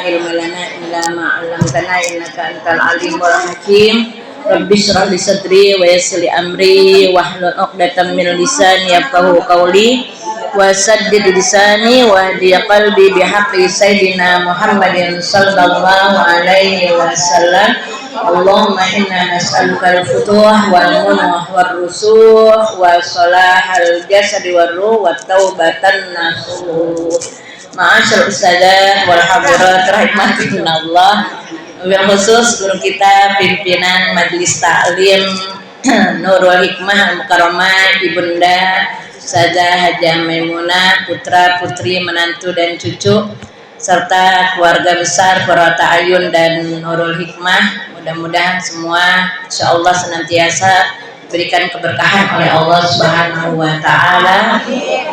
ilma lana illa ma 'allamtana innaka antal alimul hakim. Rabbi shrah li sadri wa yassir li amri wahlul 'uqdatam min lisani yafqahu qawli wa saddid lisani wa hdi qalbi bihaqqi sayyidina Muhammadin sallallahu alaihi wasallam. Allahumma inna nas'aluka al-futuh wal munah war rusuh wa salahal jasadi war ruh wa taubatan nasuh. Ma'asyar ustadzah wal hadirat rahimakumullah. Wabil khusus guru kita pimpinan Majelis Ta'lim Nurul Hikmah Al-Mukarramah Ibunda Ustadzah Hajah Maimunah, putra putri menantu dan cucu serta keluarga besar Qurrata Ayun dan Nurul Hikmah, mudah-mudahan semua insyaallah senantiasa berikan keberkahan oleh Allah Subhanahu wa taala.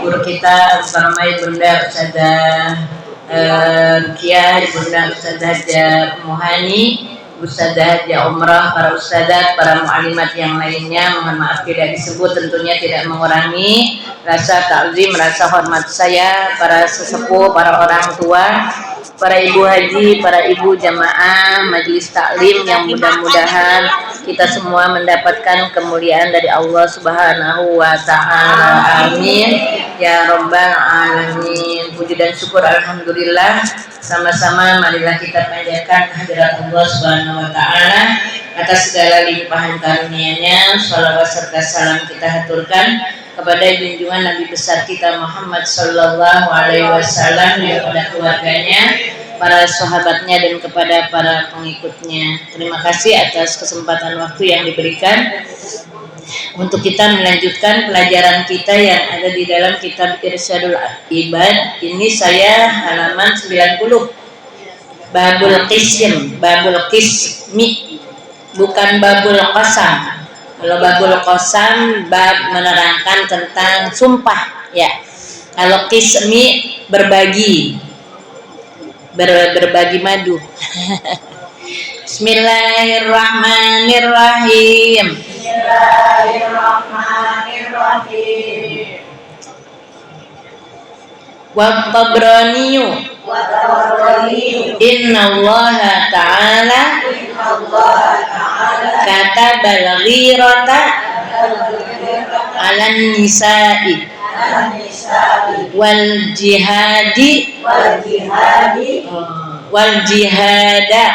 Guru kita Al-Mukarramah Bunda Ustadzah Rukiah, Bunda Ustadzah Muhani, Ustadzah Umrah, para ustadzat, para mu'alimat yang lainnya, mohon maaf tidak disebut, tentunya tidak mengurangi rasa takzim, rasa hormat saya, para sesepuh, para orang tua, para ibu haji, para ibu jamaah majelis taklim yang mudah-mudahan kita semua mendapatkan kemuliaan dari Allah Subhanahu wa taala. Amin ya rabbal alamin. Puji dan syukur alhamdulillah, sama-sama marilah kita panjatkan hadirat Allah Subhanahu wa taala atas segala limpahan karunia-Nya. Shalawat serta salam kita haturkan kepada junjungan Nabi besar kita Muhammad sallallahu alaihi wasallam, kepada keluarganya, para sahabatnya dan kepada para pengikutnya. Terima kasih atas kesempatan waktu yang diberikan untuk kita melanjutkan pelajaran kita yang ada di dalam kitab Irsyadul Ibad. Ini saya halaman 90. Babul Qism, Babul Qismi, bukan Babul Qasam. Kalau Babul Qasam bab menerangkan tentang sumpah, ya. Kalau Qismi berbagi, berbagi madu. Bismillahirrahmanirrahim. Bismillahirrahmanirrahim. Wa Tabraniyu innallaha ta'ala katabal ghirata 'alan nisa'i wal jihadi wal jihada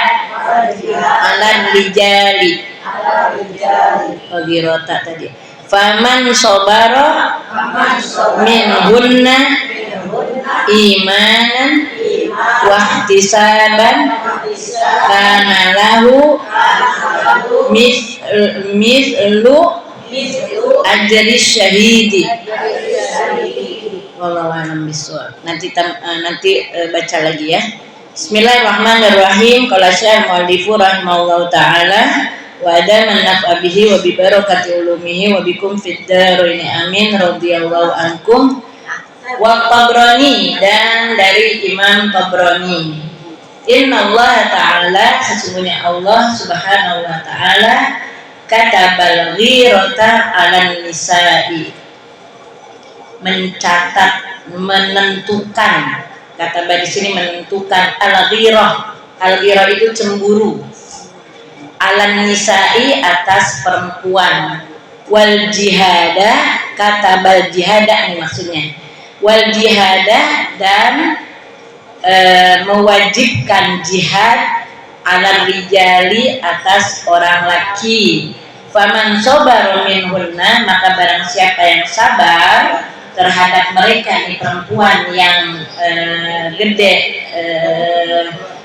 'alan rijali. Ghirata tadi. Faman sabara min hunna imanan wahtisaban kana lahu mislu ajri syahidi. Wallahu a'lam bishawab. Nanti baca lagi ya. Bismillahirrahmanirrahim. Qala Syekh Mu'allifu rahimahullahu taala wa adaman naf'a bihi wa bi barakati ulumihi wa bikum fid dharain amin radhiyallahu ankum. Wa Tabrani, dan dari Imam Tabrani, innallaha ta'ala, sesungguhnya Allah Subhanahu wa ta'ala, katabal ghirata 'alan nisa'i, mencatat, menentukan. Kataba di sini menentukan. Al-ghirah, al-ghirah itu cemburu. 'Alan nisa'i, atas perempuan. Wal jihada, katabal jihada ini maksudnya. Wal jihada, dan mewajibkan jihad 'alal rijali, atas orang laki. Faman sabar minhunna, maka barang siapa yang sabar terhadap mereka, ini perempuan yang gede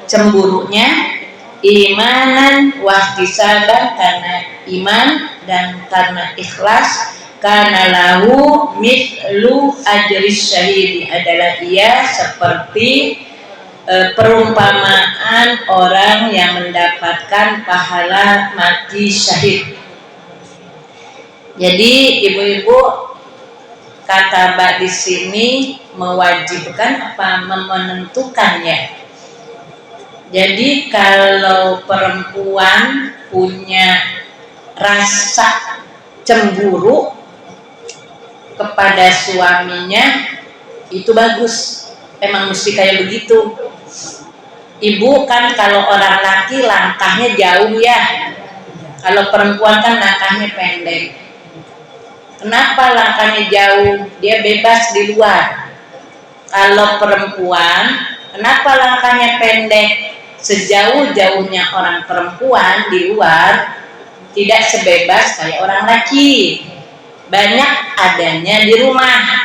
cemburunya, imanan wahtisaban, karena iman dan karena ikhlas, karena lahu mithlu ajri syahidi, adalah ia seperti perumpamaan orang yang mendapatkan pahala mati syahid. Jadi ibu-ibu, kata di sini mewajibkan apa menentukannya. Jadi kalau perempuan punya rasa cemburu kepada suaminya, itu bagus, emang mesti kayak begitu. Ibu kan kalau orang laki langkahnya jauh ya, kalau perempuan kan langkahnya pendek. Kenapa langkahnya jauh? Dia bebas di luar. Kalau perempuan, kenapa langkahnya pendek? Sejauh-jauhnya orang perempuan di luar tidak sebebas kayak orang laki. Banyak adanya di rumah.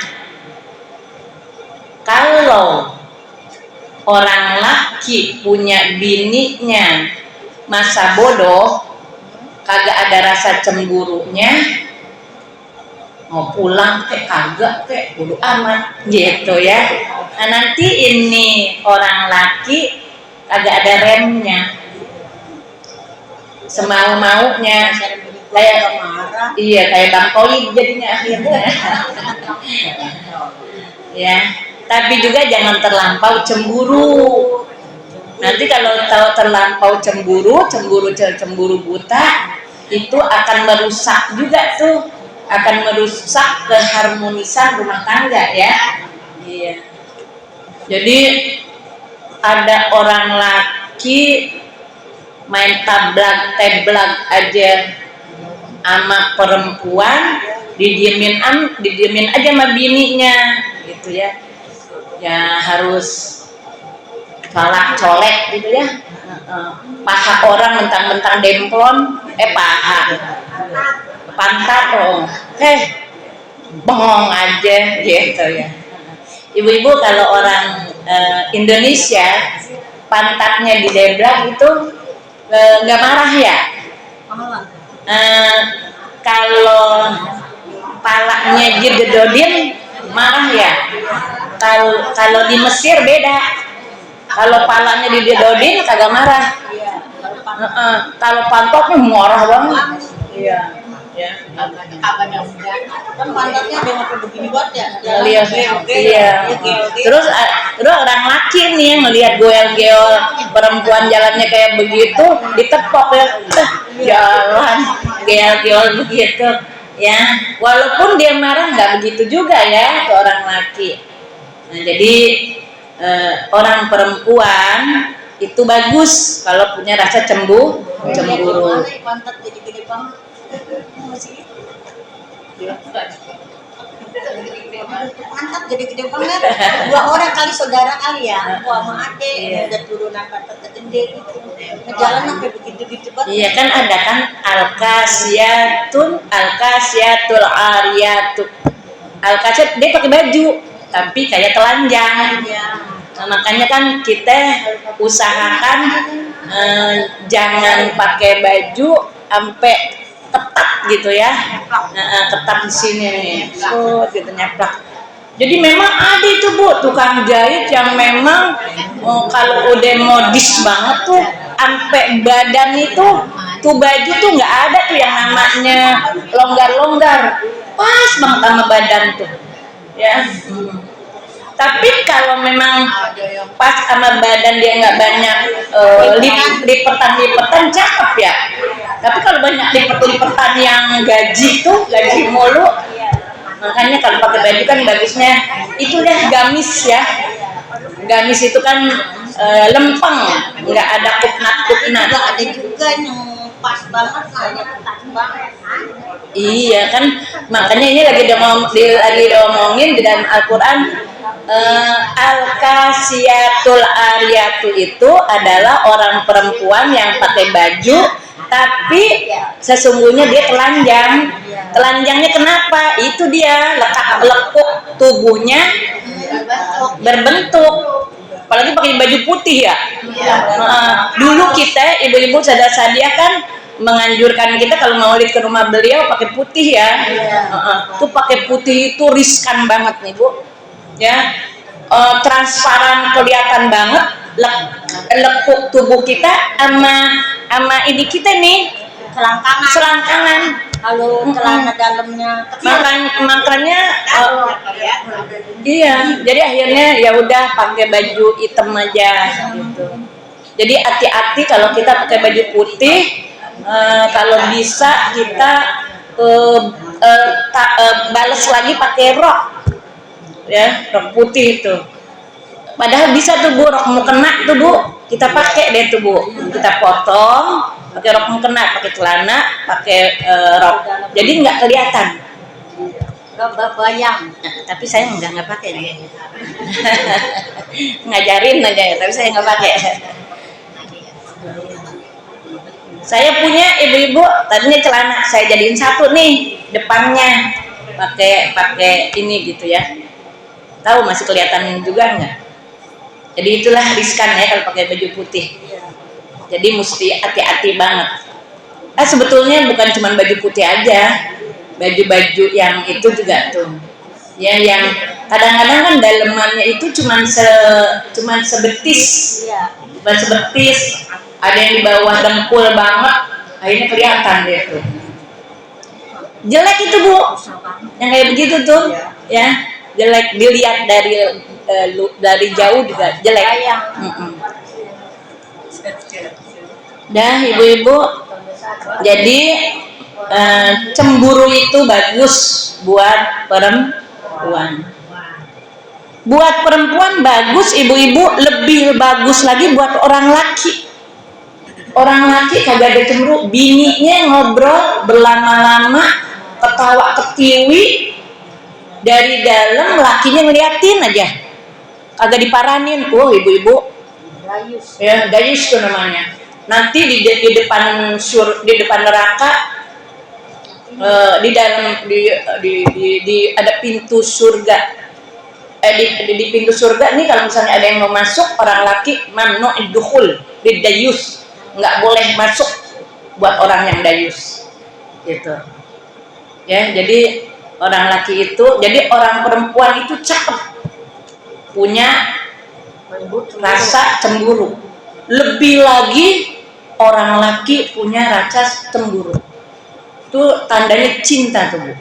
Kalau orang laki punya bininya masa bodoh, kagak ada rasa cemburunya, mau pulang kagak bodo amat gitu ya. Nah, nanti ini orang laki kagak ada remnya, semau-maunya, kayak kayak Bang Koli jadinya akhirnya. Ya, tapi juga jangan terlampau cemburu. Nanti kalau terlampau cemburu buta, itu akan merusak juga tuh, akan merusak keharmonisan rumah tangga ya. Iya. Jadi ada orang laki main teblak aja sama perempuan, didiemin aja sama bininya gitu ya. Ya harus colek gitu ya. Paha orang mentang-mentang demplon, pantat bengong aja gitu ya. Ibu-ibu kalau orang Indonesia pantatnya dideblak itu nggak marah ya. Kalau palanya jedodin marah ya. Kalau di Mesir beda. Kalau palanya dijedodin kagak marah. Kalau pantatnya marah banget. Iya. Ya. Kan pantatnya dia ngapain begini buat ya? Iya. Terus orang laki nih yang ngelihat goel-geol perempuan jalannya kayak begitu, ditepok ya, jalan geol-geol begitu ya. Walaupun dia marah nggak begitu juga ya ke orang laki. Nah, jadi orang perempuan itu bagus kalau punya rasa cemburu. Pantat jadi gede banget. Mantap gede-gede banget. Dua orang kali saudara kali ya, sama adik udah turunan pantat gede gitu. Jalan sampai begitu banget. Iya kan ada kan al-kasiyatul ariyatu. Al-kasiyat dia pakai baju tapi kayak telanjang. Nah, makanya kan kita usahakan jangan pakai baju sampai ketat gitu ya, ketat di sini nih, gitu nyeplak. Jadi memang ada itu Bu, tukang jahit yang memang kalau udah modis banget tuh, sampai badan itu tuh baju tuh nggak ada tuh yang namanya longgar-longgar, pas banget sama badan tuh, ya. Tapi kalau memang pas sama badan dia nggak banyak lipetan cakep ya. Tapi kalau banyak lipetan yang gaji mulu, makanya kalau pakai baju kan bagusnya itu deh gamis ya. Gamis itu kan lempeng, nggak ada kupnat. Ada juga yang pas banget, ketat banget. Iya kan, makanya ini lagi diomongin di dalam Al-Quran. Al-kasiyatul ariyatu itu adalah orang perempuan yang pakai baju tapi sesungguhnya dia telanjang. Telanjangnya kenapa? Itu dia lekuk tubuhnya berbentuk. Apalagi pakai baju putih ya. Dulu kita ibu-ibu sadia kan menganjurkan kita kalau mau lihat ke rumah beliau pakai putih ya. Tuh pakai putih itu riskan banget nih Bu. Ya, transparan kelihatan banget lekuk tubuh kita sama ini kita nih selangkangan. Kalau celana dalamnya makanya iya, jadi akhirnya ya udah pakai baju hitam aja gitu. Jadi hati-hati kalau kita pakai baju putih, kalau bisa kita balas lagi pakai rok. Ya, rok putih itu. Padahal bisa tuh Bu, rok mau kena tuh Bu. kita pakai deh tuh Bu, kita potong pakai rok mukena, pakai celana, pakai rok, jadi nggak kelihatan. Bayang. Nah, tapi saya nggak pakai dia. Ngajarin aja ya, tapi saya nggak pakai. Saya punya ibu-ibu tadinya celana saya jadiin satu nih depannya pakai ini gitu ya. Tahu masih kelihatan juga nggak? Jadi itulah riskan ya kalau pakai baju putih. Jadi mesti hati-hati banget. Sebetulnya bukan cuma baju putih aja, baju-baju yang itu juga tuh. Ya yang kadang-kadang kan dalemannya itu cuman sebetis. Bukan sebetis. Ada yang di bawah dengkul banget, akhirnya kelihatan deh tuh. Jelek itu Bu, yang kayak begitu tuh, ya jelek dilihat dari jauh juga jelek. Dah ibu-ibu, jadi cemburu itu bagus buat perempuan. Buat perempuan bagus ibu-ibu, lebih bagus lagi buat orang laki. Orang laki kagak ada cemburu, bininya ngobrol berlama-lama, ketawa ketiwi dari dalam, lakinya ngeliatin aja, kagak diparanin. Oh ibu-ibu, ya dayus tuh namanya. Nanti di depan neraka, di dalam ada pintu surga. Di pintu surga nih kalau misalnya ada yang mau masuk orang laki, mamnu dukhul bidayus, nggak boleh masuk buat orang yang dayus gitu ya. Jadi orang laki itu, jadi orang perempuan itu cakep, punya rasa cemburu. Lebih lagi orang laki punya rasa cemburu, itu tandanya cinta tuh Bu.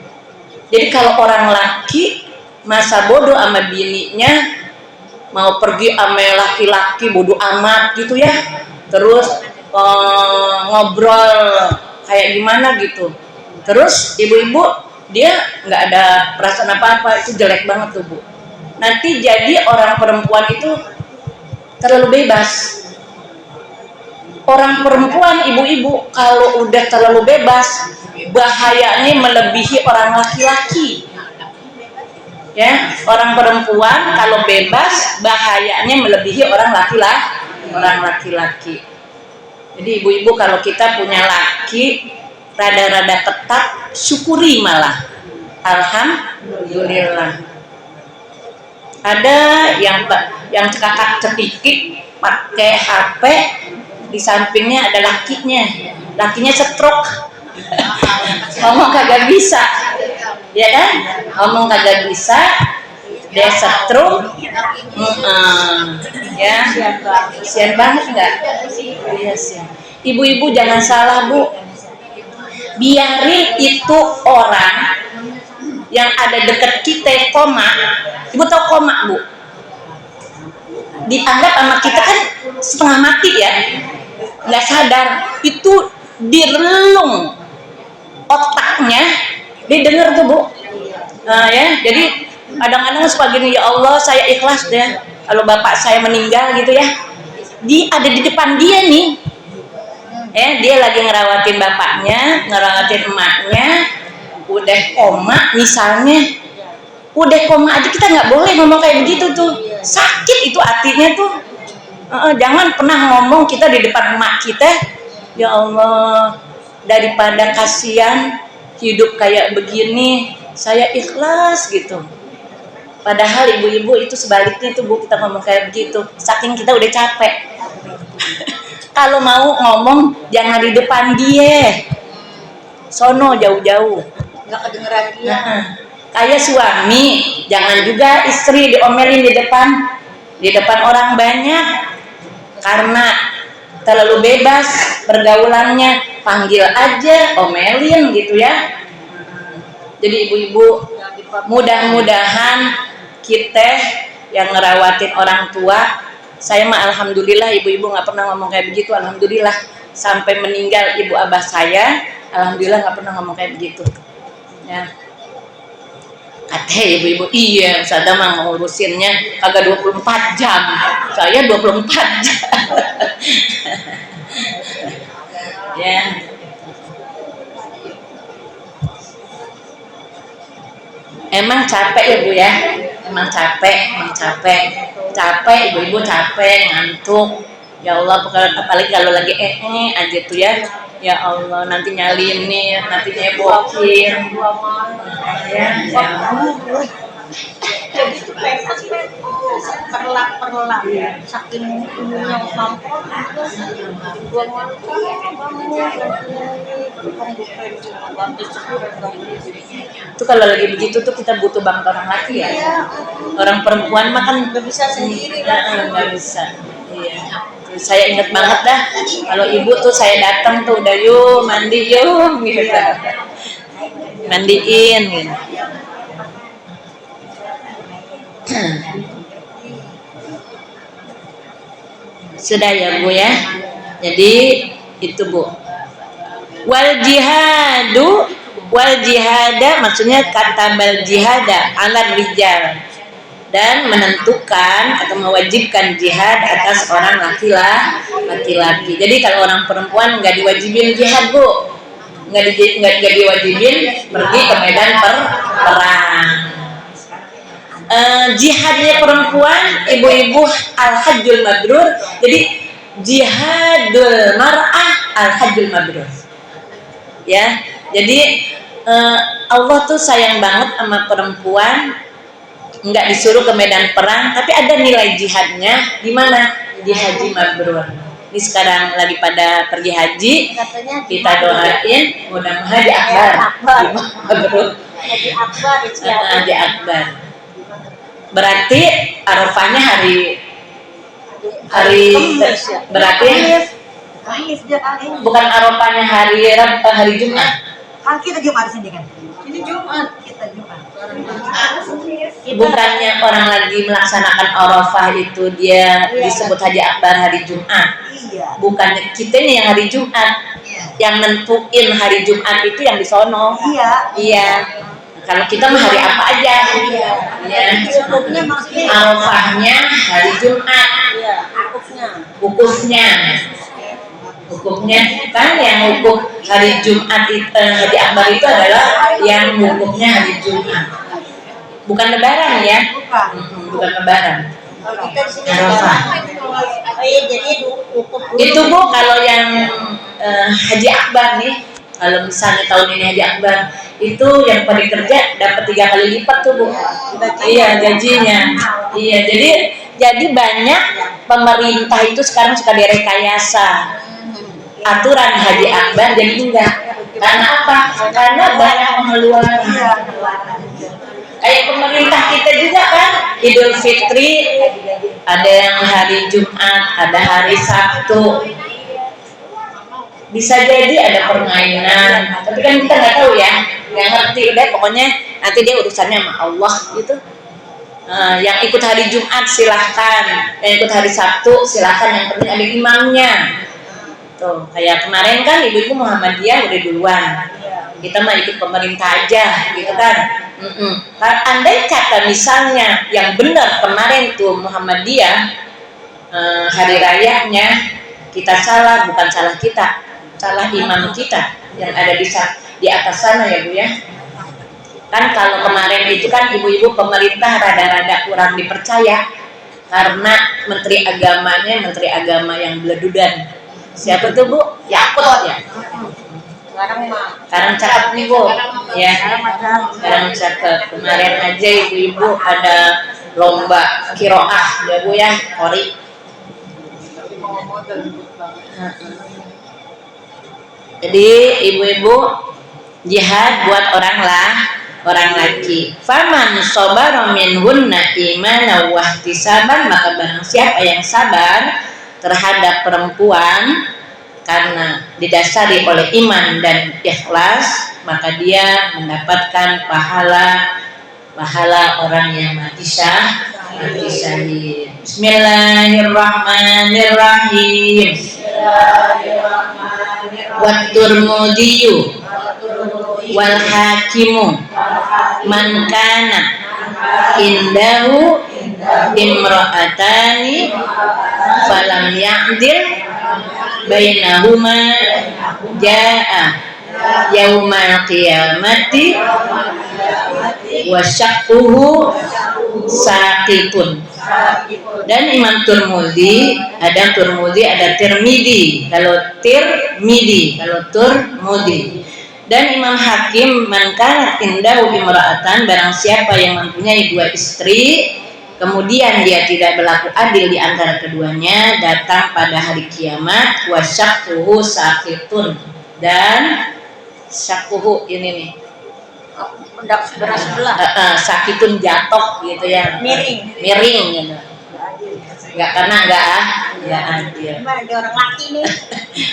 Jadi kalau orang laki masa bodoh sama bininya, mau pergi sama laki-laki bodoh amat gitu ya, terus ngobrol kayak gimana gitu, terus ibu-ibu dia nggak ada perasaan apa-apa, itu jelek banget tuh Bu. Nanti jadi orang perempuan itu terlalu bebas. Orang perempuan ibu-ibu kalau udah terlalu bebas, bahayanya melebihi orang laki-laki ya. Orang perempuan kalau bebas bahayanya melebihi orang laki-laki. Jadi ibu-ibu kalau kita punya laki rada-rada ketat, syukuri malah, alhamdulillah. Ada yang cekakak cekikik pakai HP, di sampingnya ada lakinya stroke. Ngomong kagak bisa, ya kan? Ngomong kagak bisa, dia stroke. Ya, kasian banget nggak? Iya sih. Ibu-ibu jangan salah Bu, biarin itu orang yang ada deket kita koma. Ibu tahu koma Bu? Dianggap sama kita kan setengah mati ya, nggak sadar, itu direlung otaknya, dia denger tuh Bu. Ya, jadi kadang-kadang suka gini, ya Allah saya ikhlas deh kalau bapak saya meninggal gitu ya. Ada di depan dia nih, dia lagi ngerawatin bapaknya, ngerawatin emaknya, udah koma misalnya, udah koma aja kita nggak boleh ngomong kayak begitu tuh, sakit itu hatinya tuh. Jangan pernah ngomong kita di depan emak kita, ya Allah daripada kasihan hidup kayak begini saya ikhlas gitu. Padahal ibu-ibu itu sebaliknya tuh Bu, kita ngomong kayak begitu saking kita udah capek. Kalau mau ngomong jangan di depan dia, sono jauh-jauh, Nggak kedengeran dia. Kayak suami jangan juga istri diomelin di depan orang banyak, karena terlalu bebas pergaulannya, panggil aja, omelin gitu ya. Jadi ibu-ibu mudah-mudahan kita yang ngerawatin orang tua, saya mah alhamdulillah ibu-ibu nggak pernah ngomong kayak begitu, alhamdulillah. Sampai meninggal ibu abah saya, alhamdulillah nggak pernah ngomong kayak begitu ya. Kata ibu-ibu, iya, saya mah ngurusinnya kagak 24 jam. Saya 24 jam. Ya. Emang capek ya Bu ya? Emang capek. Capek ibu-ibu capek, ngantuk. Ya Allah, apalagi kalau lagi aja tuh ya. Ya Allah, nanti nyalin nih, nanti nyebokin. Ya. Jadi itu perlap saking umumnya mampu itu kalau lagi begitu tuh kita butuh banget orang laki ya. Orang perempuan mah kan nggak bisa sendiri kan, nggak bisa. Iya. Saya ingat banget dah kalau ibu tuh saya datang tuh udah yuk mandi yuk gitu. Mandiin gitu. Sudah ya Bu ya. Jadi itu Bu. Wal jihada maksudnya kata bal jihada ala rijal, dan menentukan atau mewajibkan jihad atas orang laki-laki. Jadi kalau orang perempuan nggak diwajibin jihad Bu, nggak diwajibin pergi ke medan perang. Jihadnya perempuan ibu-ibu al-hajjul mabrur. Jadi jihadul mar'ah al-hajjul mabrur. Ya, jadi Allah tuh sayang banget sama perempuan, nggak disuruh ke medan perang, tapi ada nilai jihadnya di mana? Di haji mabrur. Ini sekarang lagi pada pergi haji, kita doain mudah-mudahan haji akbar. Haji akbar. Berarti Arafahnya hari berarti bukan Arafahnya hari Jumat. Kan kita Jumat sini kan. Ini Jumat, kita Jumat. Bukannya orang lagi melaksanakan Arafah itu dia disebut haji akbar hari Jumat. Iya. Bukannya kita nih yang hari Jumat. Yang nentuin hari Jumat itu yang di sono. Iya. Kalau kita mah hari apa aja? Iya. Arafahnya hari Jumat. Iya. Wukufnya kan yang wukuf hari Jumat itu haji akbar itu adalah yang wukufnya hari Jumat. Bukan lebaran ya? Bukan lebaran. Arafah. Itu Bu kalau yang haji akbar nih, kalau misalnya tahun ini haji akbar itu yang pada kerja dapat 3 kali lipat tuh Bu. Iya gajinya. Iya jadi banyak pemerintah itu sekarang suka direkayasa aturan haji akbar jadi enggak. Karena apa? Karena banyak pengeluaran. Kayak pemerintah kita juga kan Idul Fitri ada yang hari Jumat, ada hari Sabtu. Bisa jadi ada permainan, tapi kan kita nggak tahu ya, nggak ngerti deh. Pokoknya nanti dia urusannya sama Allah gitu. Yang ikut hari Jumat silahkan, yang ikut hari Sabtu silahkan, yang penting ada imamnya. Tuh, kayak kemarin kan ibu-ibu Muhammadiyah udah duluan, kita mah ikut pemerintah aja gitu kan. Andai kata misalnya yang benar kemarin tuh Muhammadiyah hari rayanya kita salah, bukan salah kita, salah imam kita yang ada di atas sana ya Bu ya. Kan kalau kemarin itu kan ibu-ibu pemerintah rada-rada kurang dipercaya karena menteri agama yang beledudan. Siapa tuh Bu? Yakut ya. Sekarang cakep nih Bu ya. Sekarang cakep. Kemarin aja ibu-ibu ada lomba kiroah ya Bu ya, Kori. Jadi ibu-ibu jihad buat orang laki. Faman sabara minhunna imanan wa ihtisaban, maka barang siapa yang sabar terhadap perempuan karena didasari oleh iman dan ikhlas, maka dia mendapatkan pahala orang yang mati syahid. Bismillahirrahmanirrahim. Wat Tirmidzi wal Hakim man kana indahu imra'atani falam ya'dil bainahuma jaa yaumal qiyamati wa syaqquhu saqitun. Dan Imam Turmudi, ada Tirmidzi, kalau Tirmidzi, kalau Turmudi. Dan Imam Hakim, man kana indahu imra'atan, barang siapa yang mempunyai dua istri kemudian dia tidak berlaku adil di antara keduanya, datang pada hari kiamat wa syaqquhu saqitun, dan syaqquhu ini nih Pendak sebelah. sakitun jatuh gitu ya, miring gitu. Nggak karena nggak adil. Gimana ada orang laki nih?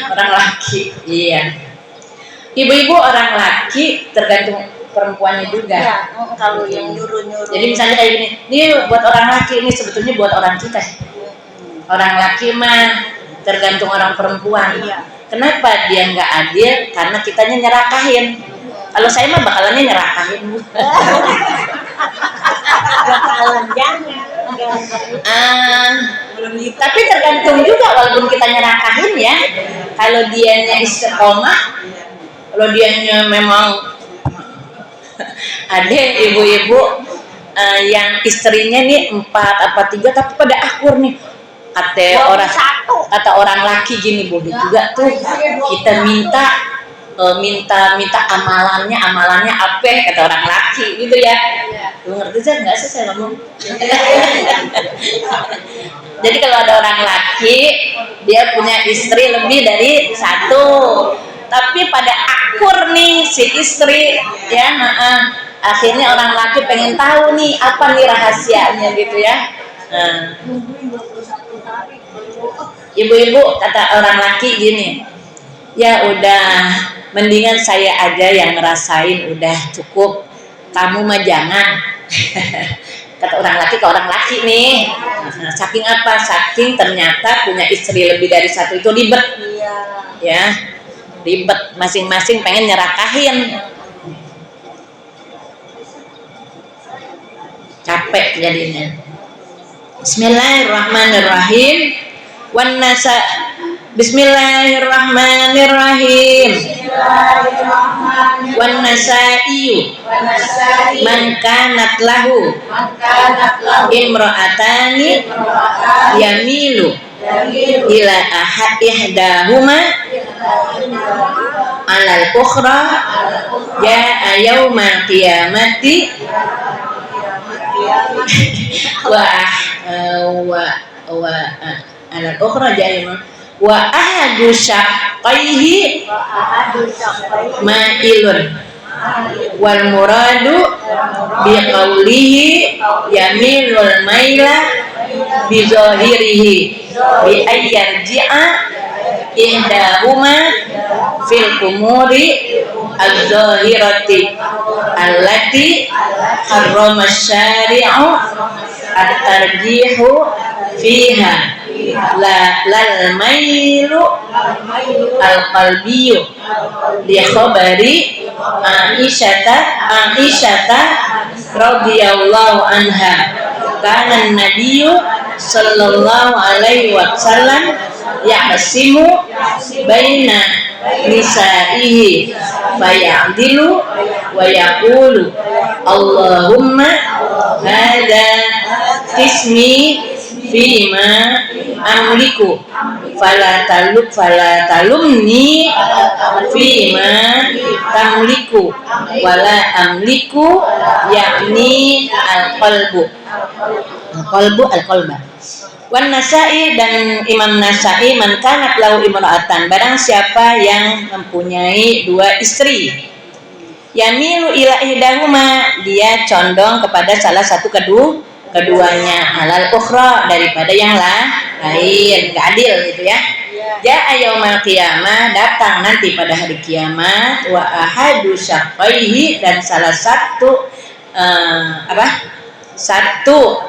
Orang laki, iya. Ibu-ibu orang laki tergantung perempuannya juga. Ya, kalau yang nyuruh. Jadi misalnya kayak gini, ini buat orang laki, ini sebetulnya buat orang kita. Orang laki mah tergantung orang perempuan. Iya. Kenapa dia nggak adil? Karena kitanya nyerakahin. Kalau saya mah bakalannya nyerakahin. Bakalan jangan. Tapi tergantung juga, walaupun kita nyerakahin ya. Kalau dianya istiqomah, kalau dianya memang ada ibu-ibu yang istrinya nih 4 apa 3 tapi pada akur nih. Kata orang laki gini, boleh juga tuh kita minta amalannya apa, kata orang laki gitu ya. Lu ngerti sih nggak sih saya ngomong? Jadi kalau ada orang laki dia punya istri lebih dari 1, tapi pada akur nih si istri ya, akhirnya orang laki pengen tahu nih apa nih rahasianya gitu ya. Ibu-ibu kata orang laki gini, ya udah mendingan saya aja yang ngerasain, udah cukup, kamu mah jangan. Kata orang laki ke orang laki nih. Saking apa? Saking ternyata punya istri lebih dari 1 itu ribet. Ya, ribet, masing-masing pengen nyerakahin. Capek jadinya. Bismillahirrahmanirrahim. Bismillahirrahmanirrahim. Wan nasaiyu man kanat lahu imra'atani yamilu ila ihdahuma alal ukhra jaa yaumal qiyamati wa alal ukhra jaa wa ahadu syaqqaihi ma'ilun wal muradu bi qawlihi yamilul maila bi zahirihi bi ayyarji'a ihdahuma fil umuri az-zahirati allati harrama syari'u at-tarjihu fiha lal mailu al-qalbiyu li khabari Aisyata radhiyallahu anha kana nabiyyu sallallahu alaihi wasallam yahsimu baina nisaihi fayadilu wa yaqulu Allahumma hadza qismi fima amliku fala talumni fima tamliku wala amliku yakni al-qalba. Wan Nasai, dan Imam Nasai, man kanat lahu imra'atan, barang siapa yang mempunyai 2 istri, yamilu ila ihdahuma, dia condong kepada salah satu keduanya, alal ukhra, daripada yang lain, enggak adil gitu ya. Jaa yaumal qiyamah, datang nanti pada hari kiamat, wa ahadu syaqqaihi, dan salah satu satu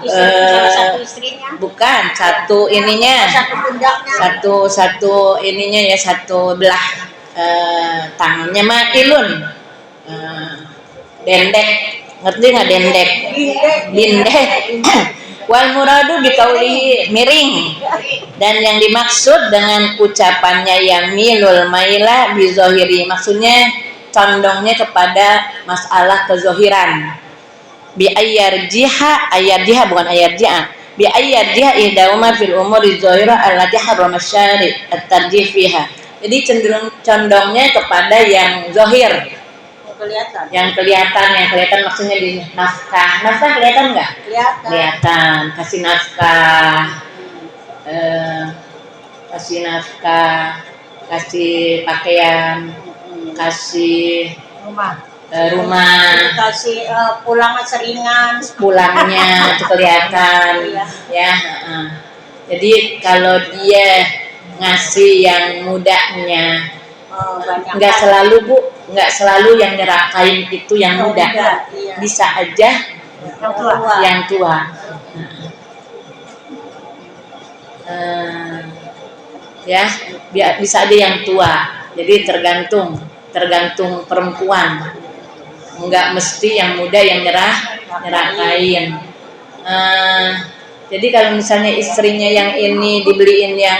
istrinya, bukan satu ininya, satu ininya ya, satu belah tangannya ma'ilun, dendek ngerti nggak dendek? Dindek. Wal muradu biqaulihi miring, dan yang dimaksud dengan ucapannya yamilul maila bizohiri, maksudnya condongnya kepada masalah kezohiran. Bi ayarjiha bukan ayarjiha, bi ayarjiha idahuma fil umuri zohira allati harrama syari at-tarjih fiha. Jadi cenderung condongnya kepada yang zohir, Kelihatan. yang kelihatan maksudnya di nafkah kelihatan nggak? Kelihatan. Kasih nafkah, kasih pakaian, kasih rumah, Kasih pulang seringan. pulangnya itu kelihatan. Ya. Jadi kalau dia ngasih yang mudahnya, Banyak. nggak selalu yang nyerakain itu yang muda, Iya. bisa aja yang tua. Ya, bisa aja yang tua. Jadi tergantung perempuan, nggak mesti yang muda yang nyerakain. Jadi kalau misalnya istrinya yang ini dibeliin yang